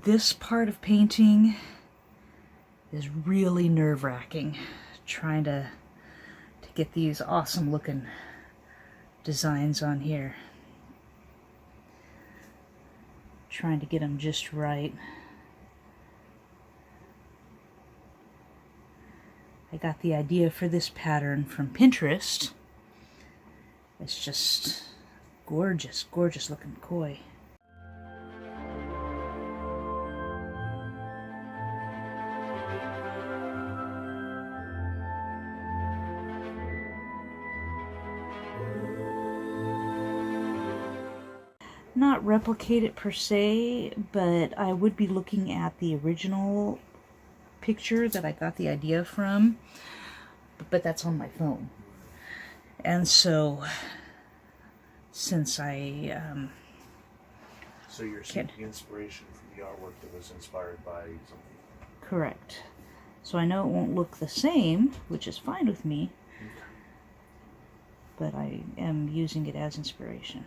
This part of painting is really nerve-wracking, trying to get these awesome looking designs on here. Trying to get them just right. I got the idea for this pattern from Pinterest. It's just gorgeous, gorgeous looking koi. Not replicate it per se, but I would be looking at the original picture that I got the idea from, but that's on my phone. And so, since I so you're seeking inspiration from the artwork that was inspired by something. Correct. So I know it won't look the same, which is fine with me, but I am using it as inspiration.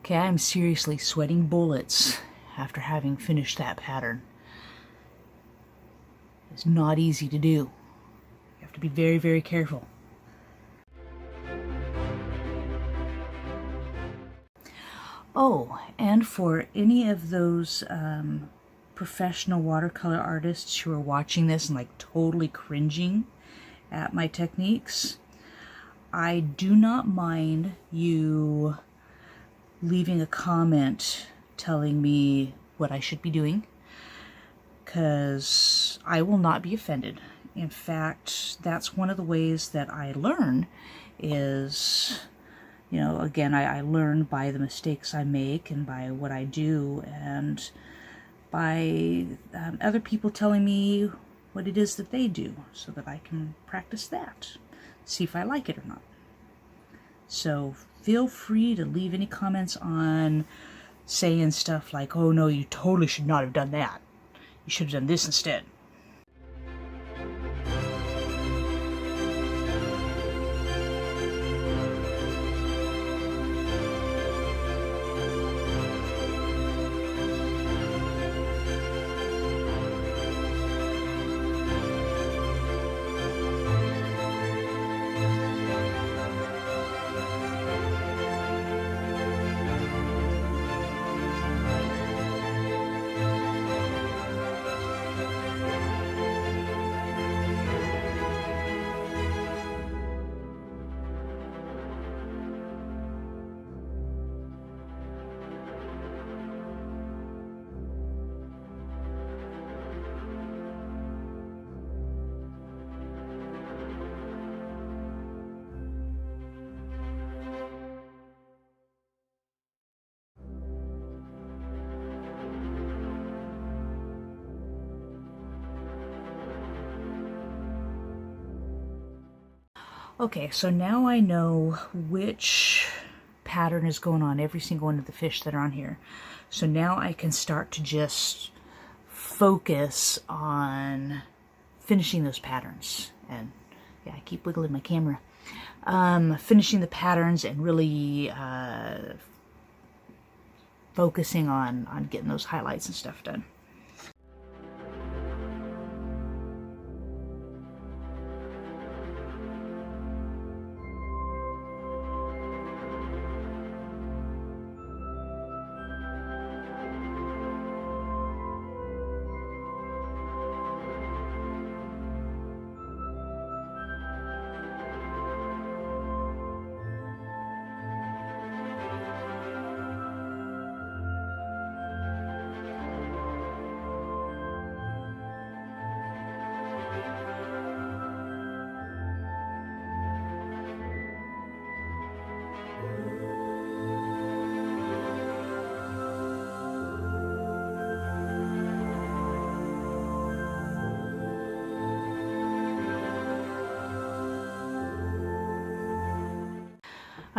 Okay, I'm seriously sweating bullets after having finished that pattern. It's not easy to do. You have to be very, very careful. Oh, and for any of those professional watercolor artists who are watching this and like totally cringing at my techniques, I do not mind you leaving a comment telling me what I should be doing, because I will not be offended. In fact, that's one of the ways that I learn is, you know, again, I learn by the mistakes I make and by what I do and by other people telling me what it is that they do so that I can practice that, see if I like it or not. So feel free to leave any comments on saying stuff like, oh no, you totally should not have done that. You should have done this instead. Okay, so now I know which pattern is going on every single one of the fish that are on here. So now I can start to just focus on finishing those patterns. And yeah, I keep wiggling my camera. Finishing the patterns and really focusing on getting those highlights and stuff done.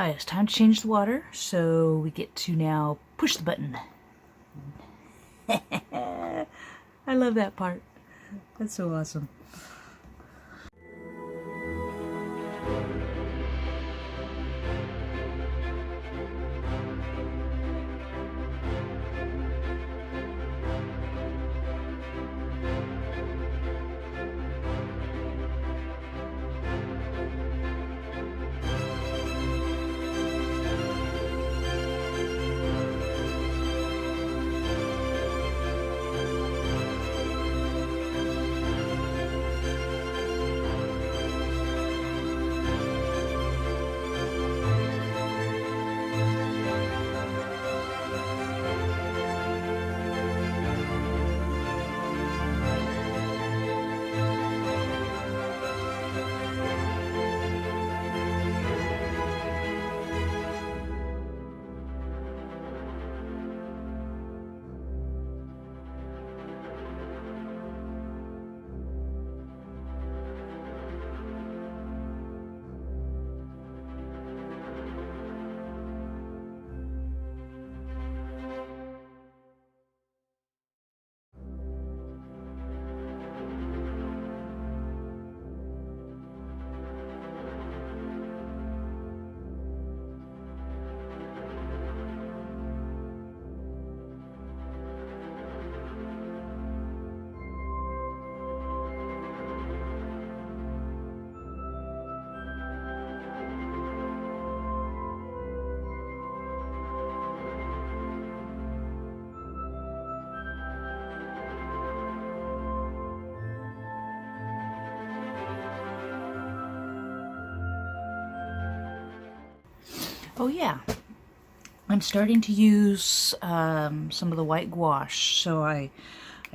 Alright, it's time to change the water, so we get to now push the button. I love that part. That's so awesome. Oh yeah, I'm starting to use some of the white gouache. So I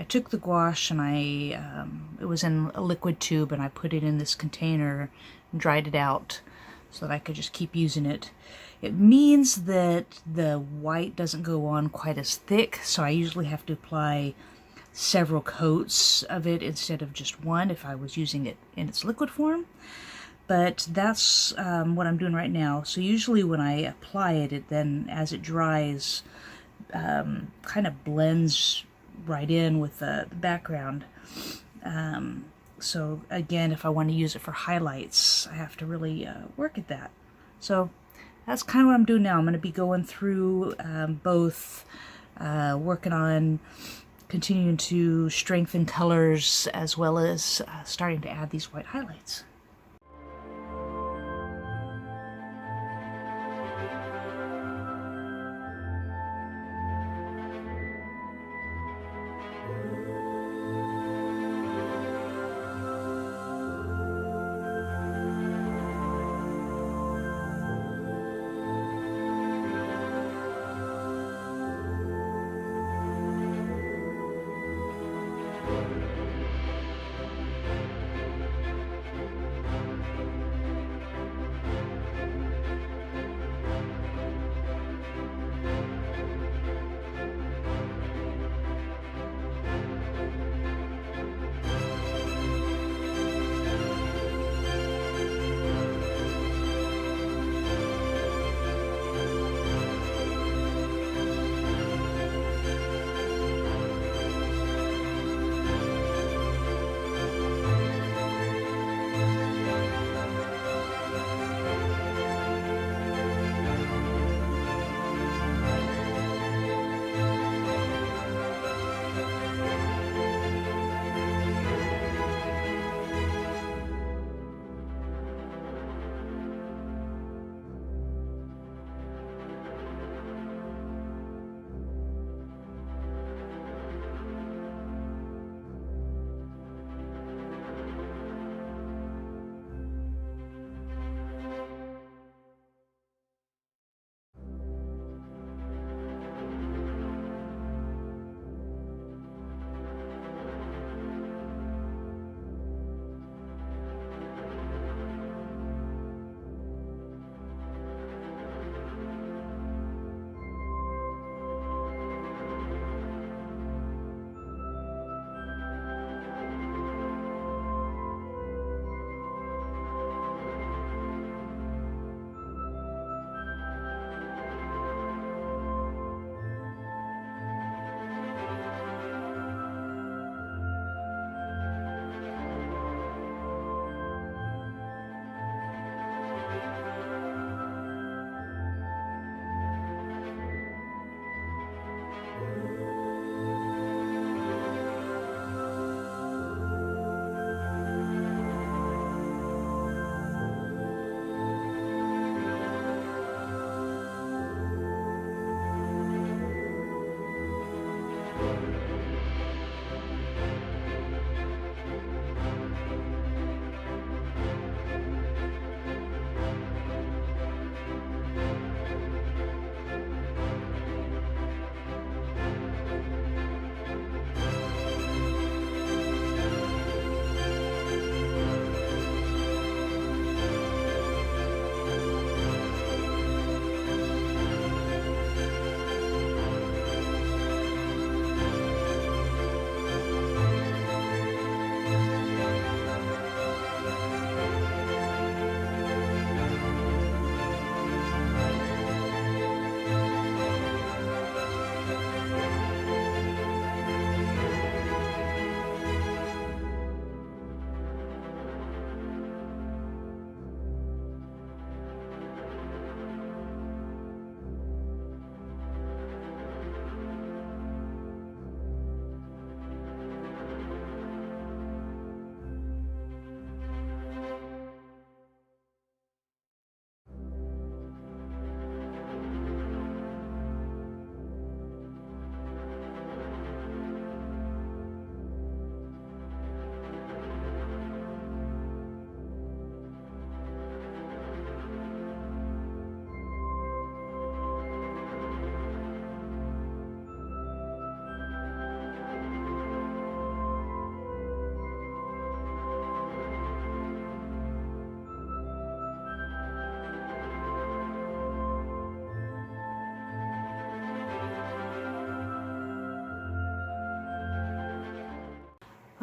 took the gouache and it was in a liquid tube, and I put it in this container and dried it out so that I could just keep using it. It means that the white doesn't go on quite as thick, so I usually have to apply several coats of it instead of just one if I was using it in its liquid form. But that's what I'm doing right now. So usually when I apply it, it then, as it dries, kind of blends right in with the background. So again, if I want to use it for highlights, I have to really work at that. So that's kind of what I'm doing now. I'm going to be going through both working on continuing to strengthen colors as well as starting to add these white highlights.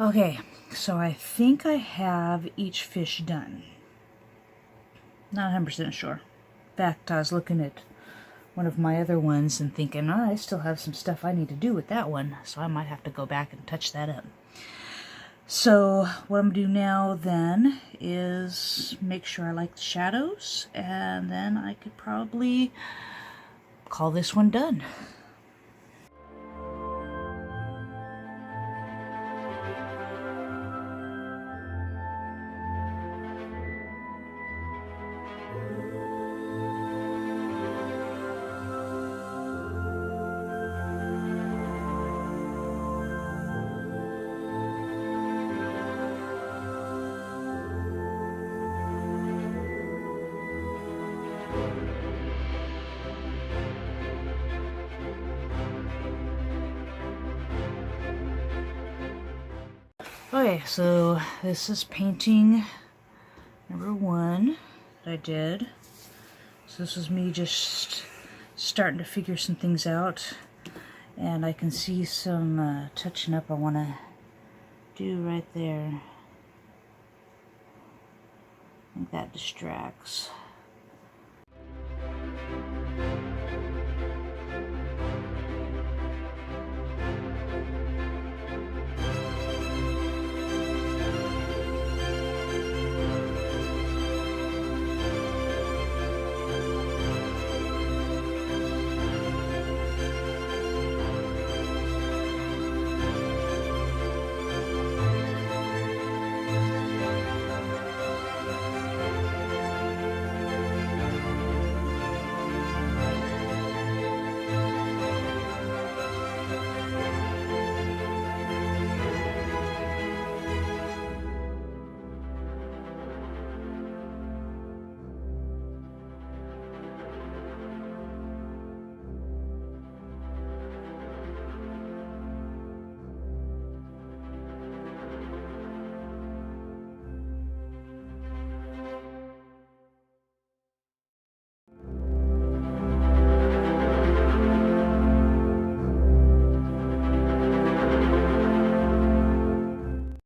Okay, so I think I have each fish done. Not 100% sure. In fact, I was looking at one of my other ones and thinking, oh, I still have some stuff I need to do with that one, so I might have to go back and touch that up. So what I'm going to do now then is make sure I like the shadows, and then I could probably call this one done. Okay, so this is painting number 1 that I did. So this was me just starting to figure some things out, and I can see some touching up I want to do right there. I think that distracts.